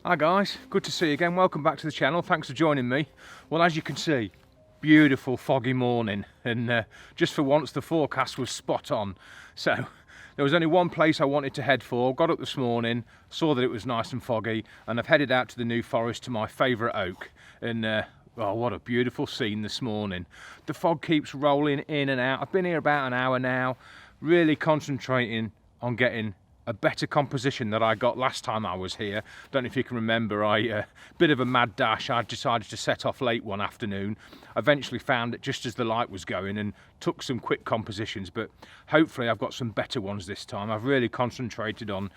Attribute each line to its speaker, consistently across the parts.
Speaker 1: Hi guys, good to see you again. Welcome back to the channel. Thanks for joining me. Well, as you can see, beautiful foggy morning, and just for once the forecast was spot on. So there was only one place I wanted to head for. Got up this morning, saw that it was nice and foggy, and I've headed out to the New Forest to my favourite oak. And oh, what a beautiful scene this morning. The fog keeps rolling in and out. I've been here about an hour now, really concentrating on getting a better composition that I got last time I was here. Don't know if you can remember, bit of a mad dash. I decided to set off late one afternoon. Eventually found it just as the light was going and took some quick compositions, but hopefully I've got some better ones this time. I've really concentrated on,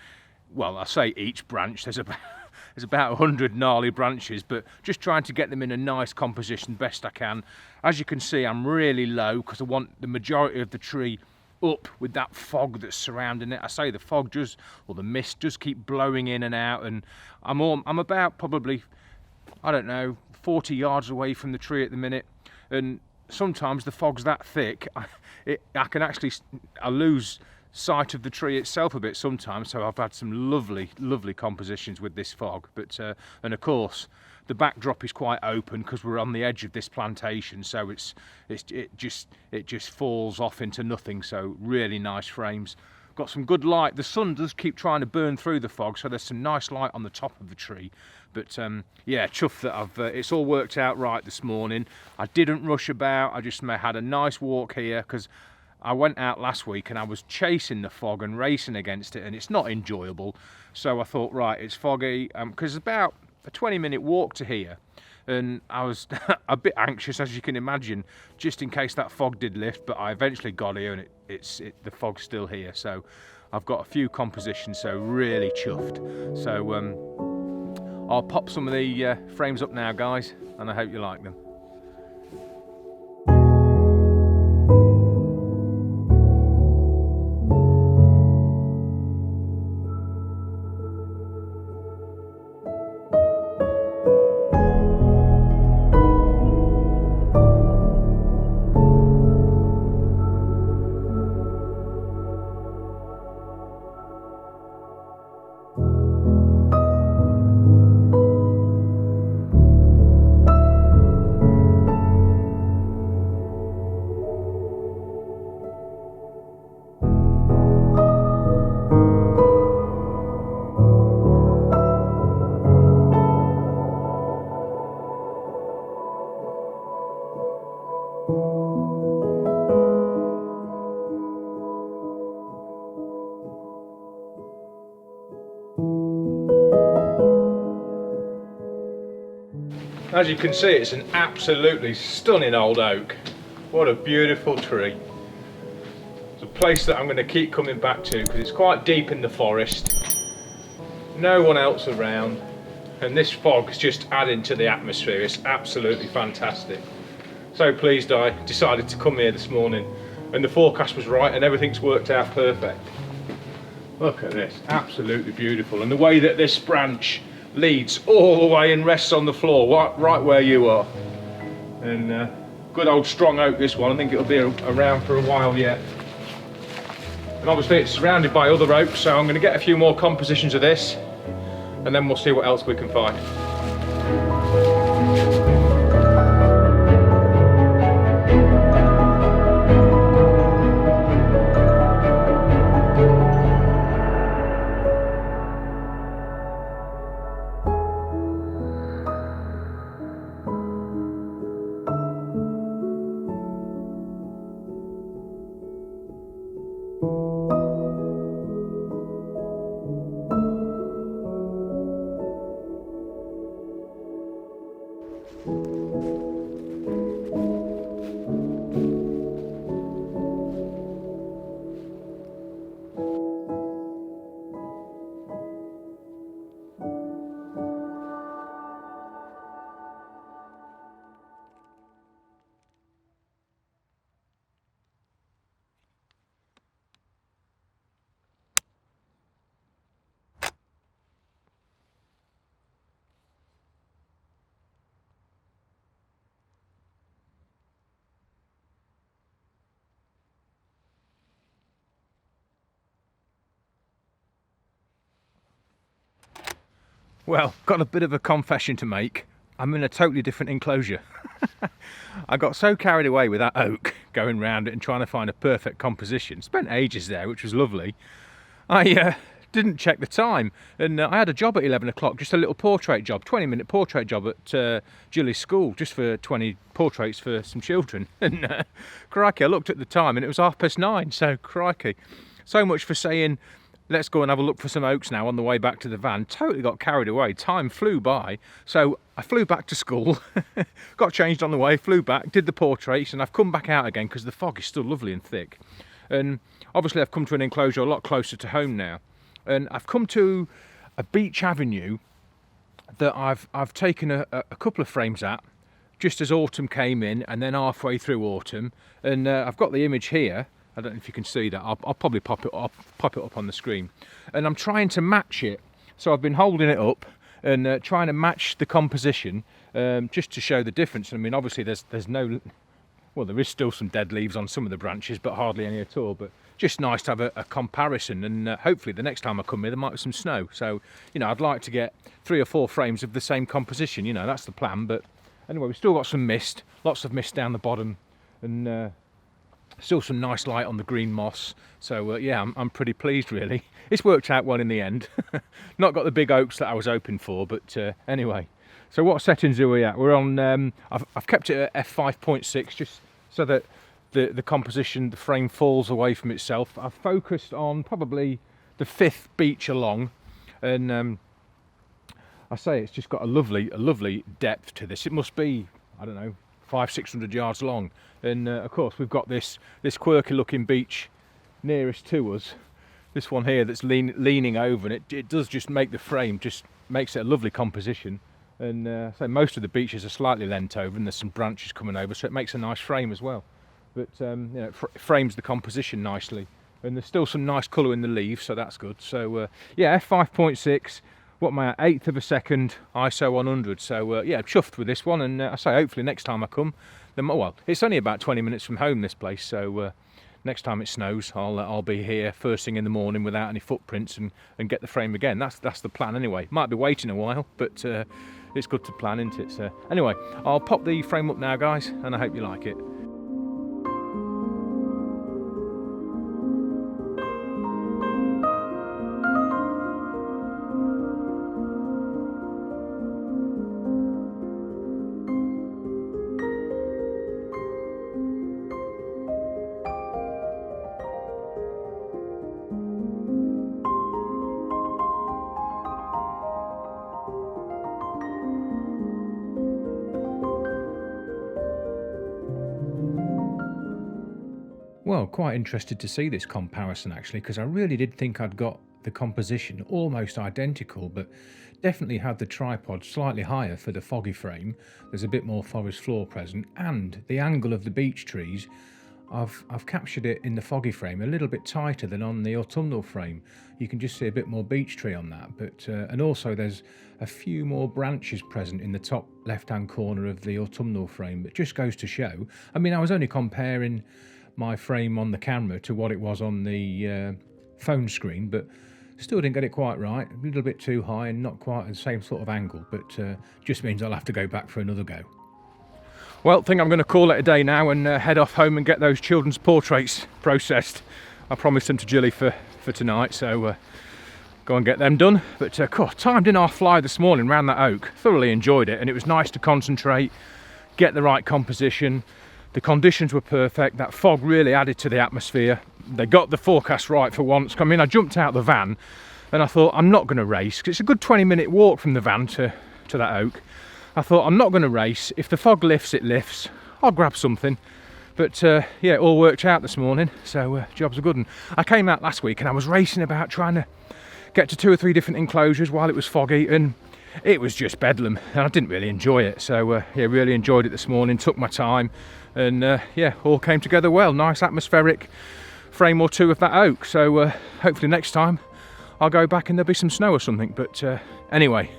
Speaker 1: well, I say each branch, there's about 100 gnarly branches, but just trying to get them in a nice composition best I can. As you can see, I'm really low because I want the majority of the tree up with that fog that's surrounding it. I say the fog does, or the mist does keep blowing in and out, and I'm about probably, I don't know, 40 yards away from the tree at the minute, and sometimes the fog's that thick I lose sight of the tree itself a bit sometimes. So I've had some lovely compositions with this fog, but and of course the backdrop is quite open because we're on the edge of this plantation, so it just falls off into nothing. So really nice frames. Got some good light. The sun does keep trying to burn through the fog, so there's some nice light on the top of the tree. But yeah, chuffed that it's all worked out right this morning. I didn't rush about. I just had a nice walk here because I went out last week and I was chasing the fog and racing against it, and it's not enjoyable. So I thought, right, it's foggy, because it's about a 20-minute walk to here, and I was a bit anxious, as you can imagine, just in case that fog did lift. But I eventually got here, and the fog's still here. So I've got a few compositions, so really chuffed. So I'll pop some of the frames up now, guys, and I hope you like them. As you can see, it's an absolutely stunning old oak. What a beautiful tree. It's a place that I'm going to keep coming back to because it's quite deep in the forest. No one else around, and this fog's just adding to the atmosphere. It's absolutely fantastic. So pleased I decided to come here this morning, and the forecast was right and everything's worked out perfect. Look at this, absolutely beautiful. And the way that this branch leads all the way and rests on the floor, right where you are. And good old strong oak, this one. I think it'll be around for a while yet. And obviously it's surrounded by other oaks, so I'm going to get a few more compositions of this, and then we'll see what else we can find. Well, got a bit of a confession to make. I'm in a totally different enclosure. I got so carried away with that oak, going round it and trying to find a perfect composition. Spent ages there, which was lovely. I didn't check the time, and I had a job at 11 o'clock, just a little portrait job, 20-minute portrait job at Julie's school, just for 20 portraits for some children. And crikey, I looked at the time and it was 9:30, so crikey. So much for saying, let's go and have a look for some oaks now on the way back to the van. Totally got carried away, time flew by. So I flew back to school, got changed on the way, flew back, did the portraits, and I've come back out again because the fog is still lovely and thick. And obviously I've come to an enclosure a lot closer to home now. And I've come to a beach avenue that I've taken a couple of frames at, just as autumn came in and then halfway through autumn. And I've got the image here. I don't know if you can see that. I'll probably pop it up on the screen. And I'm trying to match it. So I've been holding it up and trying to match the composition, just to show the difference. I mean, obviously there's no, well, there is still some dead leaves on some of the branches, but hardly any at all. But just nice to have a comparison, and hopefully the next time I come here there might be some snow. So, you know, I'd like to get 3 or 4 frames of the same composition, you know, that's the plan. But anyway, we've still got some mist, lots of mist down the bottom, and still some nice light on the green moss. So yeah, I'm pretty pleased really. It's worked out well in the end. Not got the big oaks that I was hoping for, but anyway. So what settings are we at? We're on, I've kept it at f5.6 just so that the composition, the frame falls away from itself. I've focused on probably the 5th beach along, and I say it's just got a lovely depth to this. It must be, I don't know, 500-600 yards long. And of course we've got this quirky looking beach nearest to us, this one here that's leaning over, and it does just make the frame, just makes it a lovely composition. And so most of the beaches are slightly leant over and there's some branches coming over, so it makes a nice frame as well. But you know, it frames the composition nicely, and there's still some nice colour in the leaves, so that's good. So yeah, f5.6, what am I at, 1/8 of a second, ISO 100. So yeah, chuffed with this one, and I say hopefully next time I come, then, well, it's only about 20 minutes from home, this place, so next time it snows I'll be here first thing in the morning without any footprints and get the frame again. That's the plan anyway. Might be waiting a while, but it's good to plan, isn't it? So anyway, I'll pop the frame up now, guys, and I hope you like it. Well, quite interested to see this comparison actually, because I really did think I'd got the composition almost identical, but definitely had the tripod slightly higher for the foggy frame. There's a bit more forest floor present, and the angle of the beech trees, I've captured it in the foggy frame a little bit tighter than on the autumnal frame. You can just see a bit more beech tree on that, but and also there's a few more branches present in the top left hand corner of the autumnal frame. But just goes to show, I mean, I was only comparing my frame on the camera to what it was on the phone screen, but still didn't get it quite right. A little bit too high and not quite the same sort of angle, but just means I'll have to go back for another go. Well, I think I'm going to call it a day now and head off home and get those children's portraits processed. I promised them to Julie for tonight, so go and get them done. But time didn't half fly this morning round that oak. Thoroughly enjoyed it, and it was nice to concentrate, get the right composition. The conditions were perfect. That fog really added to the atmosphere. They got the forecast right for once. I mean, I jumped out the van and I thought, I'm not going to race, because it's a good 20-minute walk from the van to that oak. I thought, I'm not going to race. If the fog lifts, it lifts. I'll grab something. But yeah, it all worked out this morning, so job's a good one. I came out last week and I was racing about trying to get to 2 or 3 different enclosures while it was foggy, and it was just bedlam, and I didn't really enjoy it. So yeah, really enjoyed it this morning, took my time, and yeah, all came together well. Nice atmospheric frame or 2 of that oak. So hopefully next time I'll go back and there'll be some snow or something. But anyway,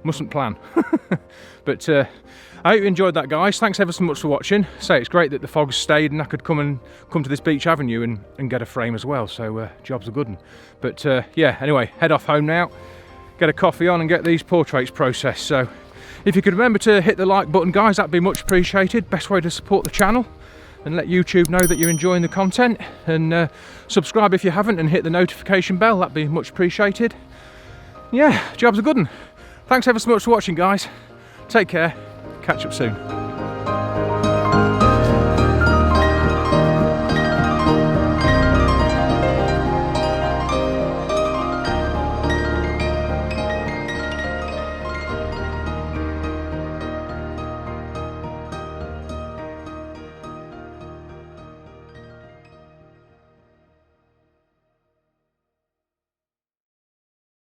Speaker 1: mustn't plan. But I hope you enjoyed that, guys. Thanks ever so much for watching. So it's great that the fog's stayed and I could come to this beach avenue and get a frame as well. So job's a good one. But yeah, anyway, head off home now, get a coffee on and get these portraits processed. So if you could remember to hit the like button, guys, that'd be much appreciated. Best way to support the channel and let YouTube know that you're enjoying the content. And subscribe if you haven't and hit the notification bell, that'd be much appreciated. Yeah, job's a good one. Thanks ever so much for watching, guys. Take care, catch up soon.